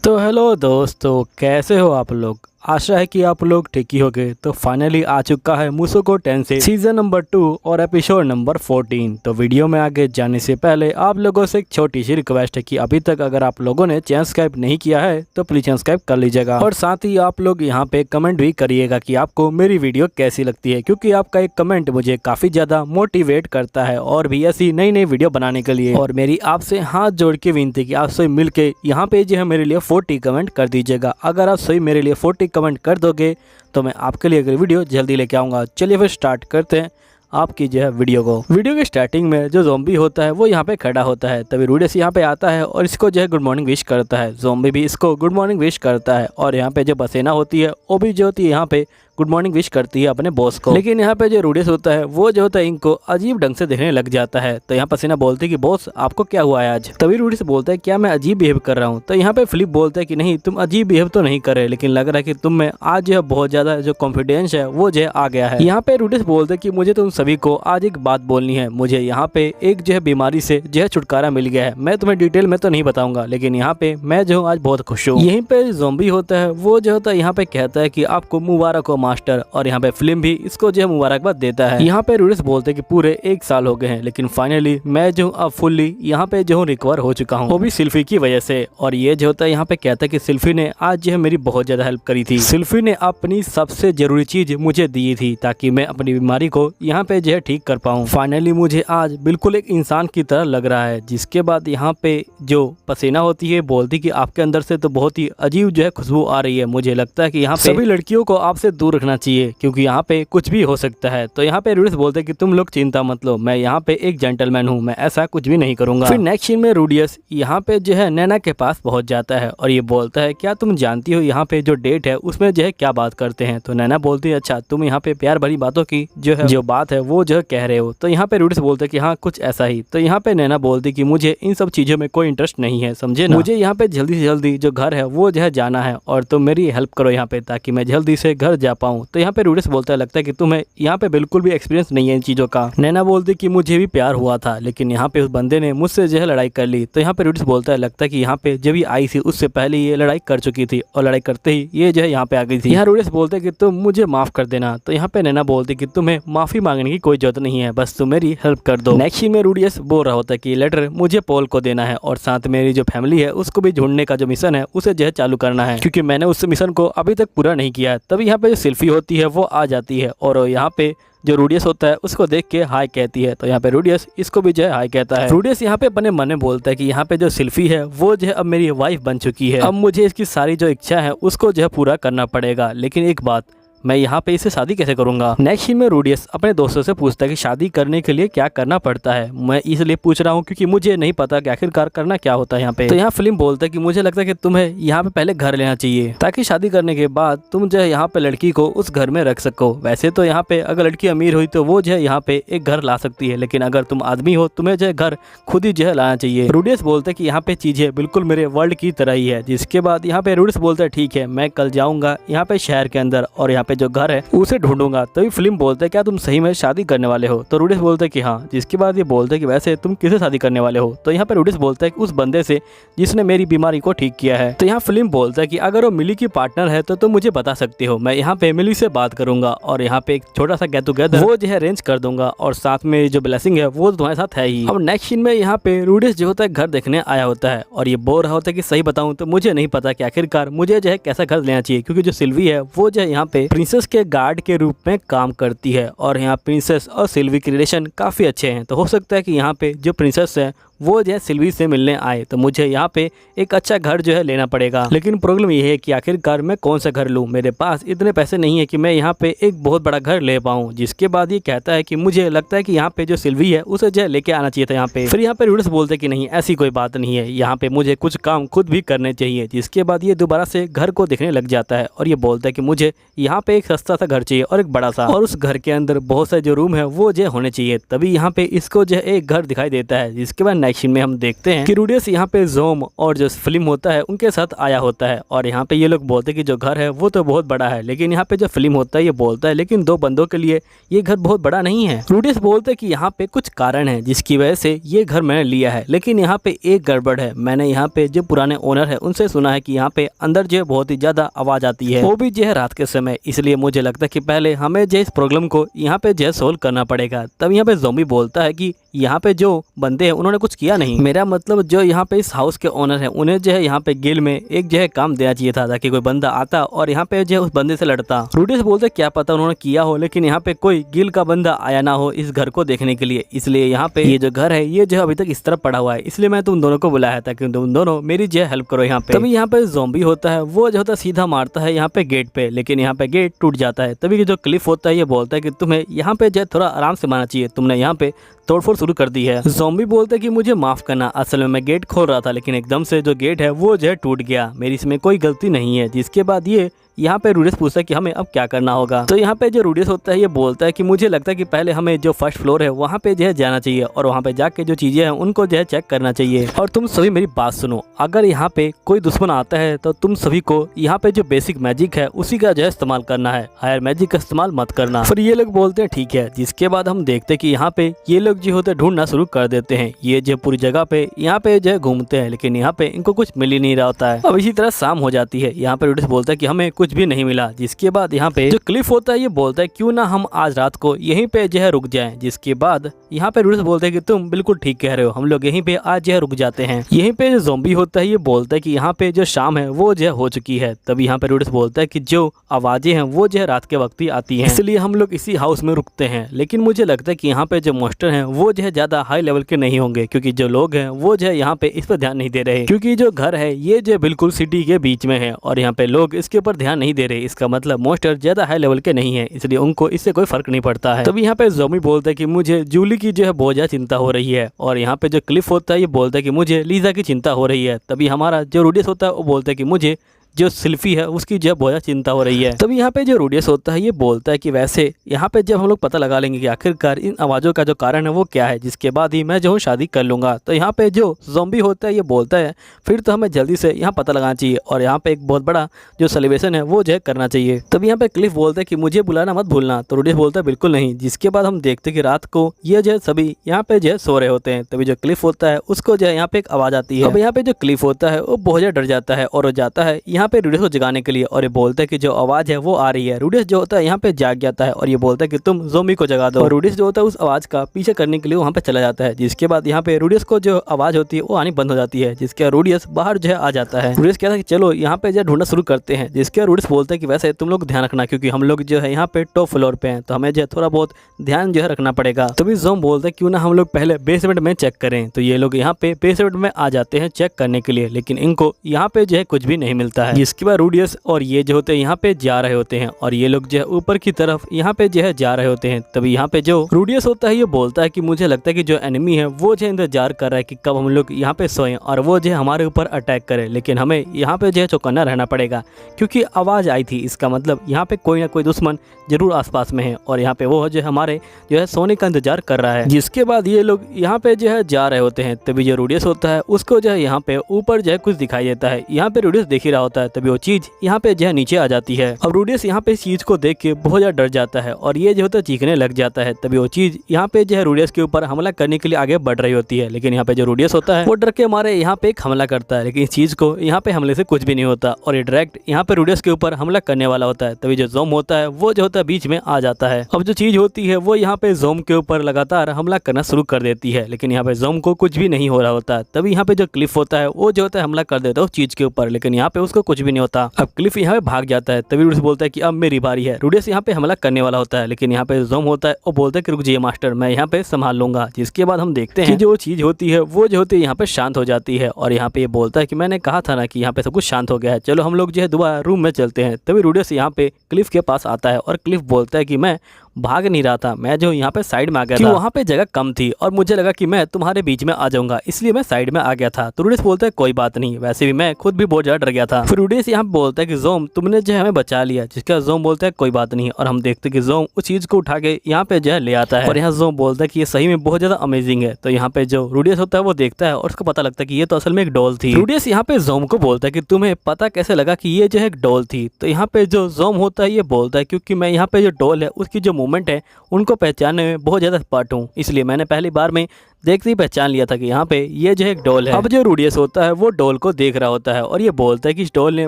तो हेलो दोस्तों, कैसे हो आप लोग। आशा है कि आप लोग ठीक ही होंगे। तो फाइनली आ चुका है मुसोको टेंसेई सीजन नंबर 2 और एपिसोड नंबर 14। तो वीडियो में आगे जाने से पहले आप लोगों से एक छोटी सी रिक्वेस्ट है कि अभी तक अगर आप लोगों ने चैनल सब्सक्राइब नहीं किया है तो प्लीज चैनल सब्सक्राइब कर लीजिएगा। और साथ ही आप लोग यहाँ पे कमेंट भी करिएगा कि आपको मेरी वीडियो कैसी लगती है, क्योंकि आपका एक कमेंट मुझे काफी ज्यादा मोटिवेट करता है और भी ऐसी नई नई वीडियो बनाने के लिए। और मेरी आपसे हाथ जोड़ के विनती कि आप सभी मिलके यहाँ पे जो है मेरे लिए 40 कमेंट कर दीजिएगा। अगर आप सभी मेरे लिए 40 कमेंट कर दोगे तो मैं आपके लिए अगली वीडियो जल्दी लेके आऊँगा। चलिए फिर स्टार्ट करते हैं आपकी जो है वीडियो को। वीडियो के स्टार्टिंग में जो ज़ॉम्बी होता है वो यहाँ पे खड़ा होता है, तभी रूडियस यहाँ पे आता है और इसको जो है गुड मॉर्निंग विश करता है। ज़ॉम्बी भी इसको गुड मॉर्निंग विश करता है और यहाँ पे जो बसेना होती है वो भी जो होती है यहाँ पे गुड मॉर्निंग विश करती है अपने बॉस को। लेकिन यहाँ पे जो रूडियस होता है वो जो होता है इनको अजीब ढंग से देखने लग जाता है। तो यहाँ पसीना बोलती है कि बॉस आपको क्या हुआ है आज। तभी रूडियस बोलता है क्या मैं अजीब बिहेव कर रहा हूँ। तो यहाँ पे फिलिप बोलता है कि नहीं, तुम अजीब बिहेव तो नहीं कर रहे, लेकिन लग रहा है कि तुम में आज जो है बहुत ज्यादा जो कॉन्फिडेंस है वो जो है आ गया है। यहाँ पे रूडियस बोलते हैं कि मुझे तुम सभी को आज एक बात बोलनी है। मुझे यहाँ पे एक जो है बीमारी से जो है छुटकारा मिल गया है। मैं तुम्हें डिटेल में तो नहीं बताऊंगा, लेकिन यहाँ पे मैं जो हूँ आज बहुत खुश हूँ। यहीं पे ज़ॉम्बी होता है वो जो होता है यहाँ पे कहता है कि आपको मुबारक हो मास्टर, और यहाँ पे फिल्म भी इसको जो है मुबारकबाद देता है। यहाँ पे रूडियस बोलते हैं कि पूरे 1 साल हो गए हैं, लेकिन फाइनली मैं जो अब फुल्ली यहाँ पे जो हूँ रिकवर हो चुका हूँ, वो भी सिल्फी की वजह से। और ये जो होता है यहाँ पे कहता है कि सिल्फी ने आज जो है मेरी बहुत ज्यादा हेल्प करी थी। सिल्फी ने अपनी सबसे जरूरी चीज मुझे दी थी ताकि मैं अपनी बीमारी को यहाँ पे जो है ठीक कर पाऊँ। फाइनली मुझे आज बिल्कुल एक इंसान की तरह लग रहा है। जिसके बाद यहाँ पे जो पसीना होती है बोलती कि आपके अंदर से तो बहुत ही अजीब जो है खुशबू आ रही है। मुझे लगता है कि यहाँ पे सभी लड़कियों को आपसे दूर रखना चाहिए, क्योंकि यहाँ पे कुछ भी हो सकता है। तो यहाँ पे रूडियस बोलते हैं कि तुम लोग चिंता मत लो, मैं यहाँ पे एक जेंटलमैन हूँ, मैं ऐसा कुछ भी नहीं करूंगा। फिर नेक्स्ट सीन में रूडियस यहाँ पे जो है नैना के पास पहुंच जाता है और ये बोलता है क्या तुम जानती हो यहाँ पे जो डेट है उसमें जो है क्या बात करते हैं। तो नैना बोलती है अच्छा, तुम यहाँ पे प्यार भरी बातों की जो बात है वो जो है कह रहे हो। तो यहाँ पे रूडियस बोलते है कि हाँ कुछ ऐसा ही। तो यहाँ पे नैना बोलती कि मुझे इन सब चीजों में कोई इंटरेस्ट नहीं है, समझे ना। मुझे यहाँ पे जल्दी से जल्दी जो घर है वो जो है जाना है और तुम मेरी हेल्प करो यहाँ पे ताकि मैं जल्दी से घर जा पाऊँ। तो यहाँ पे रूडियस बोलता है लगता है कि तुम्हें यहाँ पे बिल्कुल भी एक्सपीरियंस नहीं है इन चीजों का। नैना बोलती कि मुझे भी प्यार हुआ था, लेकिन यहाँ पे उस बंदे ने मुझसे जो है लड़ाई कर ली। तो यहाँ पे रूडियस बोलता है लगता है कि यहाँ पे जब ये आई थी उससे पहले ये लड़ाई कर चुकी थी और लड़ाई करते ही ये जो है यहाँ पे आ गई थी। यहाँ रूडियस बोलते हैं कि तुम मुझे माफ कर देना। तो यहाँ पे नैना बोलती कि तुम्हें माफी मांगने की कोई जरूरत नहीं है, बस तुम मेरी हेल्प कर दो। नेक्स्ट सीन में रूडियस बोल रहा होता है कि लेटर मुझे पॉल को देना है और साथ मेरी जो फैमिली है उसको भी ढूंढने का जो मिशन है उसे जो है चालू करना है, क्योंकि मैंने उस मिशन को अभी तक पूरा नहीं किया है। तभी यहाँ पे जो सेल्फी होती है वो आ जाती है और यहाँ पे जो रूडियस होता है उसको देख के हाय कहती है। तो यहाँ पे रूडियस इसको भी जो है हाय कहता है। रूडियस यहाँ पे अपने मन में बोलता है कि यहाँ पे जो सिल्फी है वो जो है अब मेरी वाइफ बन चुकी है। अब मुझे इसकी सारी जो इच्छा है उसको जो है पूरा करना पड़ेगा, लेकिन एक बात, मैं यहाँ पे इसे शादी कैसे करूंगा। नेक्स्ट सीन में रूडियस अपने दोस्तों से पूछता है कि शादी करने के लिए क्या करना पड़ता है। मैं इसलिए पूछ रहा हूँ क्योंकि मुझे नहीं पता कि आखिरकार करना क्या होता है यहाँ पे। तो यहाँ फिल्म बोलता है कि मुझे लगता है कि तुम्हें यहाँ पे पहले घर लेना चाहिए ताकि शादी करने के बाद तुम जो है यहाँ पे लड़की को उस घर में रख सको। वैसे तो यहाँ पे अगर लड़की अमीर हुई तो वो जो है यहाँ पे एक घर ला सकती है, लेकिन अगर तुम आदमी हो तुम्हें जो है घर खुद ही जो है लाना चाहिए। रूडियस बोलते है कि यहाँ पे चीजें बिल्कुल मेरे वर्ल्ड की तरह ही है। जिसके बाद यहाँ पे रूडियस बोलता है ठीक है, मैं कल जाऊंगा यहाँ पे शहर के अंदर और यहाँ पे जो घर है उसे ढूंढूंगा। तभी फिल्म बोलते है क्या तुम सही में शादी करने वाले हो। तो रूडियस बोलते है कि हाँ। जिसके बाद ये बोलते है कि वैसे तुम किसे शादी करने वाले हो। तो यहाँ पे रूडियस बोलता है कि उस बंदे से जिसने मेरी बीमारी को ठीक किया है। तो यहाँ फिल्म बोलता है कि अगर वो मिली की पार्टनर है तो तुम मुझे बता सकते हो, मैं यहाँ पे मिली से बात करूंगा और यहाँ पे एक छोटा सा गेट टुगेदर वो जो है अरेंज कर दूंगा और साथ में जो ब्लेसिंग है वो तुम्हारे साथ है ही। अब नेक्स्ट सीन में यहाँ पे रूडियस जो होता है घर देखने आया होता है और ये बोल रहा होता है कि सही बताऊं तो मुझे नहीं पता कि आखिरकार मुझे जो है कैसा घर लेना चाहिए, क्योंकि जो सिल्वी है वो जो है यहाँ पे प्रिंसेस के गार्ड के रूप में काम करती है और यहाँ प्रिंसेस और सिल्वी के रिलेशन काफ़ी अच्छे हैं। तो हो सकता है कि यहाँ पे जो प्रिंसेस है वो जो है सिल्वी से मिलने आए। तो मुझे यहाँ पे एक अच्छा घर जो है लेना पड़ेगा, लेकिन प्रॉब्लम ये है कि आखिरकार मैं कौन सा घर लूँ। मेरे पास इतने पैसे नहीं है कि मैं यहाँ पे एक बहुत बड़ा घर ले पाऊँ। जिसके बाद ये कहता है कि मुझे लगता है कि यहाँ पे जो सिल्वी है उसे जो है लेके आना चाहिए था यहाँ पे। फिर यहाँ पे रूडियस बोलते कि नहीं, ऐसी कोई बात नहीं है, यहाँ पे मुझे कुछ काम खुद भी करने चाहिए। जिसके बाद ये दोबारा से घर को देखने लग जाता है और ये बोलता है कि मुझे यहाँ पे एक सस्ता सा घर चाहिए और एक बड़ा सा, और उस घर के अंदर बहुत सारे जो रूम है वो जो होने चाहिए। तभी यहाँ पे इसको जो है एक घर दिखाई देता है। जिसके बाद नेक्स्ट सीन में हम देखते हैं कि रूडियस यहाँ पे जोम और जो फिल्म होता है उनके साथ आया होता है और यहाँ पे ये लोग बोलते हैं कि जो घर है वो तो बहुत बड़ा है, लेकिन यहाँ पे जो फिल्म होता है ये बोलता है लेकिन 2 बंदों के लिए ये घर बहुत बड़ा नहीं है। रूडियस बोलते हैं कि यहाँ पे कुछ कारण है जिसकी वजह से ये घर मैंने लिया है, लेकिन यहाँ पे एक गड़बड़ है। मैंने यहाँ पे जो पुराने ओनर है उनसे सुना है कि यहाँ पे अंदर जो बहुत ही ज्यादा आवाज आती है, वो भी जो है रात के समय, इसलिए मुझे लगता है कि पहले हमें जो इस प्रॉब्लम को यहाँ पे जो सोल्व करना पड़ेगा। तब यहाँ पे ज़ॉम्बी बोलता है कि यहाँ पे जो बंदे हैं उन्होंने कुछ किया नहीं, मेरा मतलब जो यहाँ पे इस हाउस के ओनर है उन्हें जो है यहाँ पे गिल में एक जो है काम देना चाहिए था ताकि कोई बंदा आता और यहाँ पे जो है उस बंदे से लड़ता। रूडियस बोलते क्या पता उन्होंने किया हो, लेकिन यहाँ पे कोई गिल का बंदा आया ना हो इस घर को देखने के लिए, इसलिए यहाँ पे ये जो घर है ये जो अभी तक इस तरह पड़ा हुआ है, इसलिए मैं तुम दोनों को बुलाया था कि तुम दोनों मेरी जो हेल्प करो यहाँ पे। तभी यहाँ पे ज़ॉम्बी होता है वो जो होता सीधा मारता है यहाँ पे गेट पे, लेकिन यहाँ पे गेट टूट जाता है। तभी जो क्लिफ होता है ये बोलता है कि तुम्हें यहाँ पे जो थोड़ा आराम से मारना चाहिए, तुमने यहाँ पे तोड़फोड़ शुरू कर दी है। ज़ॉम्बी बोलते हैं कि मुझे माफ करना, असल में मैं गेट खोल रहा था लेकिन एकदम से जो गेट है वो जो है टूट गया, मेरी इसमें कोई गलती नहीं है। जिसके बाद ये यहाँ पे रूडियस पूछता है कि हमें अब क्या करना होगा। तो यहाँ पे जो रूडियस होता है ये बोलता है कि मुझे लगता है कि पहले हमें जो फर्स्ट फ्लोर है वहाँ पे जो है जाना चाहिए और वहाँ पे जाके जो चीजें हैं उनको जो है चेक करना चाहिए। और तुम सभी मेरी बात सुनो, अगर यहाँ पे कोई दुश्मन आता है तो तुम सभी को यहाँ पे जो बेसिक मैजिक है उसी का जो है इस्तेमाल करना है, हायर मैजिक का इस्तेमाल मत करना। फिर ये लोग बोलते हैं ठीक है। जिसके बाद हम देखते हैं कि यहाँ पे ये लोग जो होते ढूंढना शुरू कर देते हैं, ये जो पूरी जगह पे यहाँ पे जो है घूमते हैं, लेकिन यहाँ पे इनको कुछ मिल ही नहीं रहा होता है। अब इसी तरह शाम हो जाती है, यहाँ पे रूडियस बोलता है कि हमें कुछ भी नहीं मिला। जिसके बाद यहाँ पे जो क्लिफ होता है ये बोलता है क्यों ना हम आज रात को यहीं पे जो है रुक जाएं। जिसके बाद यहाँ पे रूडियस बोलते हैं कि तुम बिल्कुल ठीक कह रहे हो, हम लोग यहीं पे आज जो है रुक जाते हैं। यहीं पे जो ज़ॉम्बी होता है ये बोलता है कि यहाँ पे जो शाम है वो जो है हो चुकी है। तभी यहाँ पे रूडियस बोलता है कि जो आवाजें हैं वो जो है रात के वक्त ही आती हैं, इसलिए हम लोग इसी हाउस में रुकते हैं। लेकिन मुझे लगता है कि यहाँ पे जो मॉन्स्टर हैं वो जो है ज्यादा हाई लेवल के नहीं होंगे, क्योंकि जो लोग हैं वो जो है यहाँ पे इस पर ध्यान नहीं दे रहे, क्योंकि जो घर है ये जो बिल्कुल सिटी के बीच में है और यहाँ पे लोग इसके ऊपर ध्यान नहीं दे रहे। इसका मतलब मॉन्स्टर ज्यादा हाई लेवल के नहीं है, इसलिए उनको इससे कोई फर्क नहीं पड़ता है। तभी यहाँ पे ज़ॉम्बी बोलता है कि मुझे जूली की जो है बहुत ज्यादा चिंता हो रही है, और यहाँ पे जो क्लिफ होता है ये बोलता है कि मुझे लीजा की चिंता हो रही है। तभी हमारा जो रूडियस होता है वो बोलता है कि मुझे जो सिल्फी है उसकी जो बहुत ज़्यादा चिंता हो रही है। तभी यहाँ पे जो रूडियस होता है ये बोलता है कि वैसे यहाँ पे जब हम लोग पता लगा लेंगे कि आखिरकार इन आवाज़ों का जो कारण है वो क्या है, जिसके बाद ही मैं जो हूँ शादी कर लूँगा। तो यहाँ पे जो ज़ॉम्बी होता है ये बोलता है फिर तो हमें जल्दी से यहाँ पता लगाना चाहिए और यहाँ पे एक बहुत बड़ा जो सेलिब्रेशन है वो जो है करना चाहिए। तभी यहाँ पे क्लिफ बोलता है कि मुझे बुलाना मत भूलना, तो रूडियस बोलता है बिल्कुल नहीं। जिसके बाद हम देखते हैं कि रात को ये जो है सभी यहाँ पे जो है सो रहे होते हैं। तभी जो क्लिफ होता है उसको जो है यहाँ पे एक आवाज़ आती है। अब यहाँ पे जो क्लिफ होता है वो बहुत ज़्यादा डर जाता है और वो जाता है यहाँ पे रूडियस को जगाने के लिए, और ये बोलता है कि जो आवाज है वो आ रही है। रूडियस जो होता है यहाँ पे जाग जाता है और ये बोलता है कि तुम ज़ॉम्बी को जगा दो, और रूडियस जो होता है उस आवाज का पीछे करने के लिए वहाँ पे चला जाता है। जिसके बाद यहाँ पे रूडियस को जो आवाज होती है वो आनी बंद हो जाती है, जिसके रूडियस बाहर जो है आ जाता है। रूडियस कहता है कि चलो यहाँ पे जो ढूंढना शुरू करते हैं। जिसके रूडियस बोलता है कि वैसे तुम लोग ध्यान रखना, क्योंकि हम लोग जो है यहाँ पे टॉप फ्लोर पे हैं, तो हमें जो है थोड़ा बहुत ध्यान जो है रखना पड़ेगा। तभी ज़ॉम्बी बोलता है क्यों ना हम लोग पहले बेसमेंट में चेक करें। तो ये लोग यहाँ पे बेसमेंट में आ जाते हैं चेक करने के लिए, लेकिन इनको यहाँ पे जो है कुछ भी नहीं मिलता है। जिसके बाद रूडियस और ये जो होते हैं यहाँ पे जा रहे होते हैं और ये लोग जो है ऊपर की तरफ यहाँ पे जो है जा रहे होते हैं। तभी यहाँ पे जो रूडियस होता है ये बोलता है कि मुझे लगता है कि जो एनिमी है वो जो इंतजार कर रहा है कि कब हम लोग यहाँ पे सोएं और वो जो है हमारे ऊपर अटैक करे, लेकिन हमें यहाँ पे जो है चौकन्ना रहना पड़ेगा, क्योंकि आवाज आई थी। इसका मतलब यहाँ पे कोई ना कोई दुश्मन जरूर आसपास में है और यहाँ पे वो जो है हमारे जो है सोने का इंतजार कर रहा है। जिसके बाद ये लोग यहाँ पे जो है जा रहे होते हैं। तभी जो रूडियस होता है उसको जो है यहाँ पे ऊपर जो है कुछ दिखाई देता है। यहाँ पे रूडियस देख ही रहा होता है, तभी वो चीज यहाँ पे जो है नीचे आ जाती है। अब रूडियस यहाँ पे इस चीज को देख के बहुत ज्यादा डर जाता है और ये जो होता है चीखने लग जाता है। तभी वो चीज यहाँ पे जो है रूडियस के ऊपर हमला करने के लिए आगे बढ़ रही होती है, लेकिन यहाँ पे जो रूडियस होता है वो डर के मारे यहाँ पे एक हमला करता है, लेकिन इस चीज को यहाँ पे हमले से कुछ भी नहीं होता और ये डायरेक्ट यहाँ पे रूडियस के ऊपर हमला करने वाला होता है। तभी जो ज़ॉम्बी होता है वो जो होता है बीच में आ जाता है। अब जो चीज होती है वो यहाँ पे ज़ॉम्बी के ऊपर लगातार हमला करना शुरू कर देती है, लेकिन यहाँ पे ज़ॉम्बी को कुछ भी नहीं हो रहा होता। तभी यहाँ पे जो क्लिफ होता है वो जो होता है हमला कर देता है उस चीज के ऊपर, लेकिन यहाँ पे उसको कुछ भी नहीं होता। अब क्लिफ यहाँ पे भाग जाता है। तभी रूडियस बोलता है कि अब मेरी बारी है। रूडियस यहाँ पे हमला करने वाला होता है, लेकिन यहाँ पे ज़ॉम्बी होता है और बोलता है कि रुक जाइए मास्टर, मैं यहाँ पे संभाल लूंगा। जिसके बाद हम देखते हैं कि जो चीज होती है वो जो होती है यहाँ पे शांत हो जाती है और यहाँ पे ये बोलता है कि मैंने कहा था ना कि यहाँ पे सब कुछ शांत हो गया है, चलो हम लोग जो है दोबारा रूम में चलते हैं। तभी रूडियस यहाँ पे क्लिफ के पास आता है और क्लिफ बोलता है कि मैं भाग नहीं रहा था, मैं जो यहाँ पे साइड में आ गया था, वहाँ पे जगह कम थी और मुझे लगा कि मैं तुम्हारे बीच में आ जाऊंगा, इसलिए मैं साइड में आ गया था। तो रूडियस बोलता है कोई बात नहीं, वैसे भी मैं खुद भी बहुत ज्यादा डर गया था। फिर रूडियस यहाँ पे बोलता है कि ज़ोम तुमने जो है हमें बचा लिया, जिसका ज़ोम बोलता है कोई बात नहीं। और हम देखते कि ज़ोम उस चीज को उठा के यहाँ पे जो है ले आता है और यहाँ ज़ोम बोलता है कि ये सही में बहुत ज्यादा अमेजिंग है। तो यहाँ पे जो रूडियस होता है वो देखता है और उसको पता लगता है कि ये तो असल में एक डॉल थी। रूडियस यहाँ पे ज़ोम को बोलता है कि तुम्हें पता कैसे लगा कि ये जो है एक डॉल थी। तो यहाँ पे जो ज़ोम होता है ये बोलता है क्योंकि मैं यहाँ पे जो डॉल है उसकी जो मूवमेंट है उनको पहचानने में बहुत ज्यादा एक्सपर्ट हूँ, इसलिए मैंने पहली बार में देखते ही पहचान लिया था कि यहाँ पे ये जो है एक डॉल है। अब जो रूडियस होता है वो डॉल को देख रहा होता है और ये बोलता है कि इस डॉल ने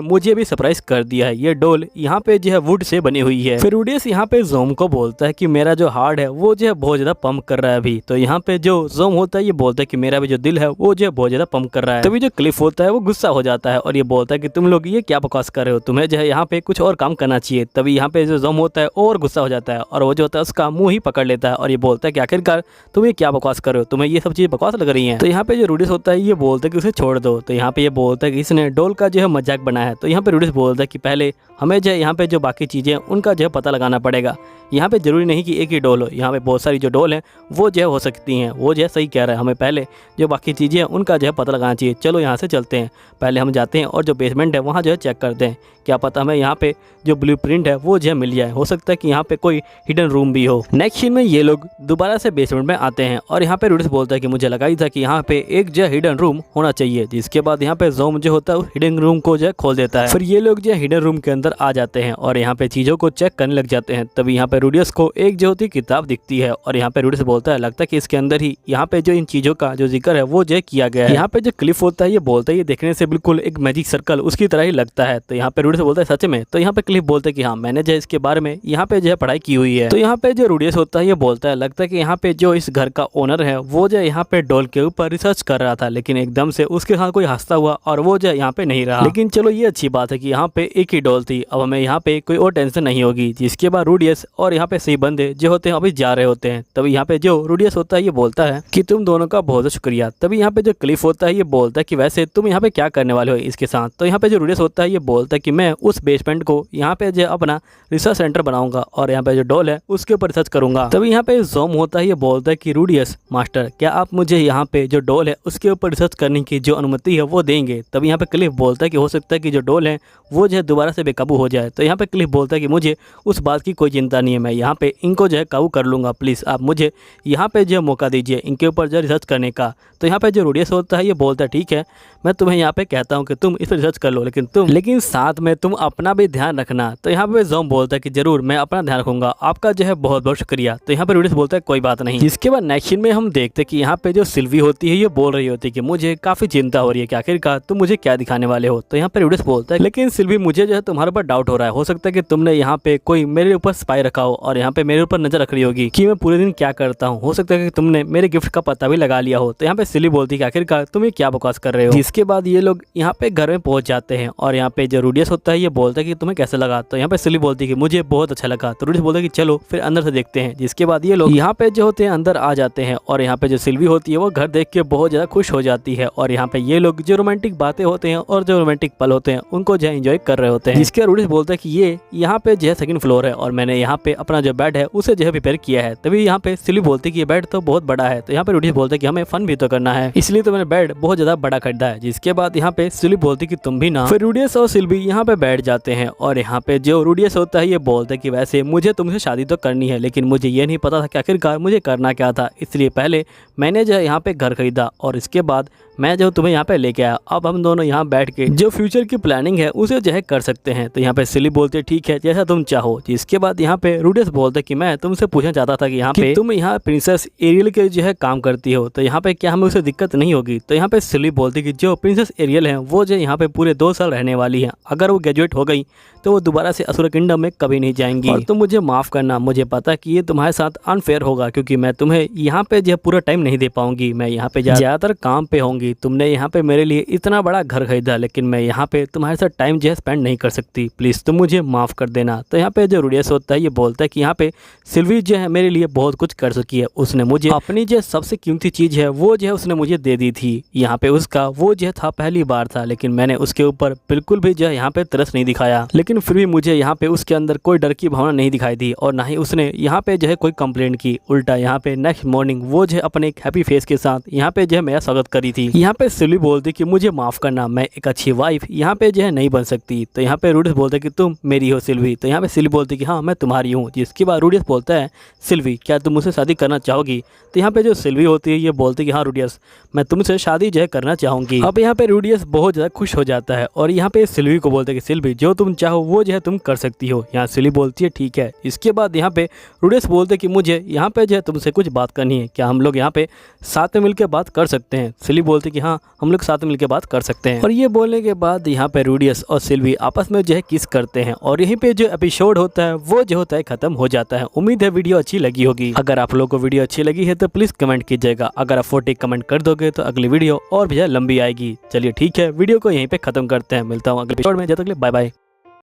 मुझे भी सरप्राइज कर दिया है, ये डॉल यहाँ पे जो है वुड से बनी हुई है। फिर रूडियस यहाँ पे ज़ोम को बोलता है कि मेरा जो हार्ट है वो जो है बहुत ज्यादा पंप कर रहा है अभी। तो यहाँ पे जो ज़ोम होता है ये बोलता है कि मेरा भी जो दिल है वो जो है बहुत ज्यादा पंप कर रहा है। तभी जो क्लिफ होता है वो गुस्सा हो जाता है और ये बोलता है कि तुम लोग ये क्या बकवास कर रहे हो, तुम्हें जो है यहाँ पे कुछ और काम करना चाहिए। तभी यहाँ पे जो ज़ोम होता है और गुस्सा हो जाता है और वो जो होता है उसका मुंह ही पकड़ लेता है और ये बोलता है कि आखिरकार तुम ये क्या बकवास कर रहे हो, तुम्हें ये सब चीज बकवास लग रही हैं। तो यहाँ पे जो रूडियस होता है ये बोलता है कि उसे छोड़ दो। तो यहाँ पे ये बोलता है कि इसने डॉल का जो है मजाक बनाया है। तो यहाँ पे रूडियस बोलता है कि पहले हमें जो है यहाँ पे जो बाकी चीजें उनका जो है पता लगाना पड़ेगा, यहाँ पे जरूरी नहीं कि एक ही डॉल हो, यहाँ पे बहुत सारी जो डॉल है वो जो है हो सकती हैं। वो जो है सही कह रहा है, हमें पहले जो बाकी चीजें हैं उनका जो है पता लगाना चाहिए। चलो यहाँ से चलते हैं, पहले हम जाते हैं और जो बेसमेंट है वहाँ जो है चेक करते हैं, क्या पता हमें यहाँ पे जो ब्लूप्रिंट है वो जो है मिल जाए, हो सकता है कि यहाँ पे कोई हिडन रूम भी हो। नेक्स्ट सीन में ये लोग दोबारा से बेसमेंट में आते हैं और यहाँ पे रूडियस बोलता है कि मुझे लगा ही था कि यहाँ पे एक जो हिडन रूम होना चाहिए। जिसके बाद यहाँ पे ज़ोम जो होता है उस हिडन रूम को जो है खोल देता है। फिर ये लोग जो हिडन रूम के अंदर आ जाते हैं और यहाँ पे चीजों को चेक करने लग जाते हैं। तभी यहाँ पे रूडियस को एक जो होती किताब दिखती है और यहाँ पे रूडियस बोलता है लगता है कि इसके अंदर ही यहाँ पे जो इन चीजों का जो जिक्र है वो जो किया गया है। यहाँ पे जो क्लिफ होता है ये बोलता है ये देखने से बिल्कुल एक मैजिक सर्कल उसकी तरह ही लगता है। तो यहाँ पे रूडियस बोलता है सच में? तो यहाँ पे क्लिफ बोलता है कि हाँ मैंने जो इसके बारे में यहाँ पे जो है पढ़ाई की हुई है। तो यहाँ पे जो रूडियस होता है ये बोलता है लगता है कि यहाँ पे जो इस घर का ओनर है वो जो यहाँ पे डॉल के ऊपर रिसर्च कर रहा था, लेकिन एकदम से उसके साथ कोई हंसता हुआ और वो जो यहाँ पे नहीं रहा। लेकिन चलो ये अच्छी बात है कि यहाँ पे एक ही डॉल थी, अब हमें यहाँ पे कोई और टेंशन नहीं होगी। जिसके बाद रूडियस और यहाँ पे सही बंदे जो होते हैं अभी जा रहे होते हैं। तभी यहाँ पे जो रूडियस होता है ये बोलता है कि तुम दोनों का बहुत शुक्रिया। तभी यहाँ पे जो क्लिफ होता है ये बोलता है कि वैसे तुम यहाँ पे क्या करने वाले हो इसके साथ। तो यहाँ पे जो रूडियस होता है ये बोलता है कि मैं उस बेसमेंट को यहाँ पे जो अपना रिसर्च सेंटर बनाऊंगा और यहाँ पे जो डॉल है उसके ऊपर रिसर्च करूंगा। तभी यहाँ पे ज़ोम होता है ये बोलता है कि रूडियस मास्टर क्या आप मुझे यहाँ पे जो डॉल है उसके ऊपर रिसर्च करने की जो अनुमति है वो देंगे। तभी यहाँ पे क्लिफ बोलता है कि हो सकता है कि जो डॉल है वो जो है दोबारा से बेकाबू हो जाए। तो यहाँ पे क्लिफ बोलता है कि मुझे उस बात की कोई चिंता नहीं है, मैं यहाँ पे इनको जो है काबू कर लूँगा, प्लीज़ आप मुझे यहाँ पे जो है मौका दीजिए इनके ऊपर जो रिसर्च करने का। तो यहाँ पे जो रूडियस होता है ये बोलता है ठीक है मैं तुम्हें यहाँ पे कहता हूँ कि तुम इस पर रिसर्च कर लो, लेकिन साथ में तुम अपना भी ध्यान रखना। तो यहाँ पे ज़ोम बोलता है कि जरूर मैं अपना ध्यान रखूंगा, आपका जो है बहुत बहुत शुक्रिया। तो यहाँ पे रूडियस बोलता है कोई बात नहीं। इसके बाद नेक्स्ट सीन में हम देखते हैं कि यहाँ पे जो सिल्वी होती है ये बोल रही होती है कि मुझे काफी चिंता हो रही है कि आखिरकार तुम मुझे क्या दिखाने वाले हो। तो यहाँ पे रूडियस बोलता है लेकिन सिल्वी मुझे जो है तुम्हारे ऊपर डाउट हो रहा है, हो सकता है कि तुमने यहाँ पे कोई मेरे ऊपर स्पाई रखा हो और यहाँ पे मेरे ऊपर नजर रख रही होगी कि मैं पूरे दिन क्या करता हूँ, हो सकता है कि तुमने मेरे गिफ्ट का पता भी लगा लिया हो। तो यहाँ पे सिल्वी बोलती है कि आखिरकार तुम ये क्या बकवास कर रहे हो। जिसके बाद ये लोग यहाँ पे घर में पहुंच जाते हैं और यहाँ पे जो रूडियस होता है ये बोलता है कि तुम्हें कैसा लगा। तो यहाँ पे सिल्वी बोलती है कि मुझे बहुत अच्छा लगा। तो रूडियस बोलता है कि चलो फिर अंदर से देखते हैं। जिसके बाद ये लोग यहाँ पे जो होते हैं अंदर आ जाते हैं और यहाँ पे जो सिल्वी होती है वो घर देख के बहुत ज्यादा खुश हो जाती है और यहाँ पे ये लोग जो रोमांटिक बातें होते हैं और जो रोमांटिक पल होते हैं उनको जो है एंजॉय कर रहे होते हैं। जिसके रूडियस बोलता है कि ये यहाँ पे जो है सेकंड फ्लोर है और मैंने यहाँ पे अपना जो बेड है उसे जो है प्रिपेयर किया है। तभी यहाँ पे सिल्वी बोलती है कि ये बेड तो बहुत बड़ा है। तो यहाँ पे रूडियस बोलता है कि हमें फन भी तो करना है, इसलिए तो मैंने बेड बहुत ज्यादा बड़ा खरीदा है। जिसके बाद यहाँ पे सिल्वी बोलती है कि तुम भी ना। फिर रूडियस और सिल्वी यहाँ पे बैठ जाते हैं और यहाँ पे जो रूडियस होता है ये बोलता है कि वैसे मुझे तुमसे शादी तो करनी है, लेकिन मुझे ये नहीं पता था कि आखिरकार मुझे करना क्या था, इसलिए पहले मैंने जो है यहाँ पे घर खरीदा और इसके बाद मैं जो तुम्हें यहाँ पे लेके आया। अब हम दोनों यहाँ बैठ के जो फ्यूचर की प्लानिंग है उसे जो है कर सकते हैं। तो यहाँ पे सिल्वी बोलते हैं ठीक है जैसा तुम चाहो। जिसके बाद यहाँ पे रूडियस बोलता है कि मैं तुमसे पूछना चाहता था कि यहाँ पे तुम यहाँ प्रिंसेस एरियल के जो है काम करती हो, तो यहाँ पे क्या हमें उसे दिक्कत नहीं होगी। तो यहाँ पे सिल्वी बोलती है कि जो प्रिंसेस एरियल है वो जो यहाँ पे पूरे 2 साल रहने वाली है, अगर वो ग्रेजुएट हो गई तो वो दोबारा से असुर किंगडम में कभी नहीं जाएंगी। और तुम मुझे माफ करना, मुझे पता कि ये तुम्हारे साथ अनफेयर होगा क्योंकि मैं तुम्हें यहाँ पे जो पूरा टाइम नहीं दे पाऊंगी, मैं यहाँ पे ज़्यादातर काम पे होंगी, तुमने यहाँ पे मेरे लिए इतना बड़ा घर खरीदा लेकिन मैं यहाँ पे तुम्हारे साथ टाइम जो है स्पेंड नहीं कर सकती, प्लीज़ तुम मुझे माफ़ कर देना। तो यहाँ पे जो रूडियस होता है ये बोलता है कि यहाँ पे सिल्वी जो है मेरे लिए बहुत कुछ कर चुकी है, उसने मुझे अपनी जो सबसे कीमती चीज़ है वो जो है उसने मुझे दे दी थी। यहाँ पे उसका वो जो था पहली बार था, लेकिन मैंने उसके ऊपर बिल्कुल भी जो है यहाँ पे तरस नहीं दिखाया, लेकिन फिर भी मुझे यहाँ पे उसके अंदर कोई डर की भावना नहीं दिखाई दी और ना ही उसने यहाँ पे जो है कोई कंप्लेंट की। उल्टा यहाँ पे नेक्स्ट मॉर्निंग वो जो है अपने एक हैप्पी फेस के साथ यहाँ पे जो है मेरा स्वागत करी थी। यहाँ पे सिल्वी बोलती कि मुझे माफ करना, मैं एक अच्छी वाइफ यहाँ पे जो है नहीं बन सकती। तो यहाँ पे रूडियस बोलते कि तुम मेरी हो सिल्वी। तो यहाँ पे सिल्वी बोलती कि हाँ मैं तुम्हारी हूँ। जिसके बाद रूडियस बोलता है सिल्वी क्या तुम मुझसे शादी करना चाहोगी। तो यहाँ पे जो सिल्वी होती है ये बोलती है कि हाँ रूडियस मैं तुमसे शादी जो है करना चाहूँगी। अब यहाँ पे रूडियस बहुत ज़्यादा खुश हो जाता है और यहाँ पे सिल्वी को बोलते हैं कि सिल्वी जो तुम चाहो वो जो है तुम कर सकती हो। यहाँ सिल्वी बोलती है ठीक है। इसके बाद यहाँ पे रूडियस बोलते हैं कि मुझे यहाँ पे जो है तुमसे कुछ बात करनी है, क्या हम लोग यहाँ पे साथ में मिलकर बात कर सकते हैं। सिल्वी बोलती है कि हाँ हम लोग साथ में मिलकर बात कर सकते हैं। और ये बोलने के बाद यहाँ पे रूडियस और सिल्वी आपस में जो है किस करते हैं और यहीं पे जो एपिसोड होता है वो जो होता है खत्म हो जाता है। उम्मीद है वीडियो अच्छी लगी होगी। अगर आप लोगों को वीडियो अच्छी लगी है तो प्लीज कमेंट कीजिएगा। अगर आप 40 कमेंट कर दोगे तो अगली वीडियो और भी लंबी आएगी। चलिए ठीक है, वीडियो को यहीं पे खत्म करते हैं। मिलता हूँ अगले एपिसोड में, जब तक के लिए बाय बाय।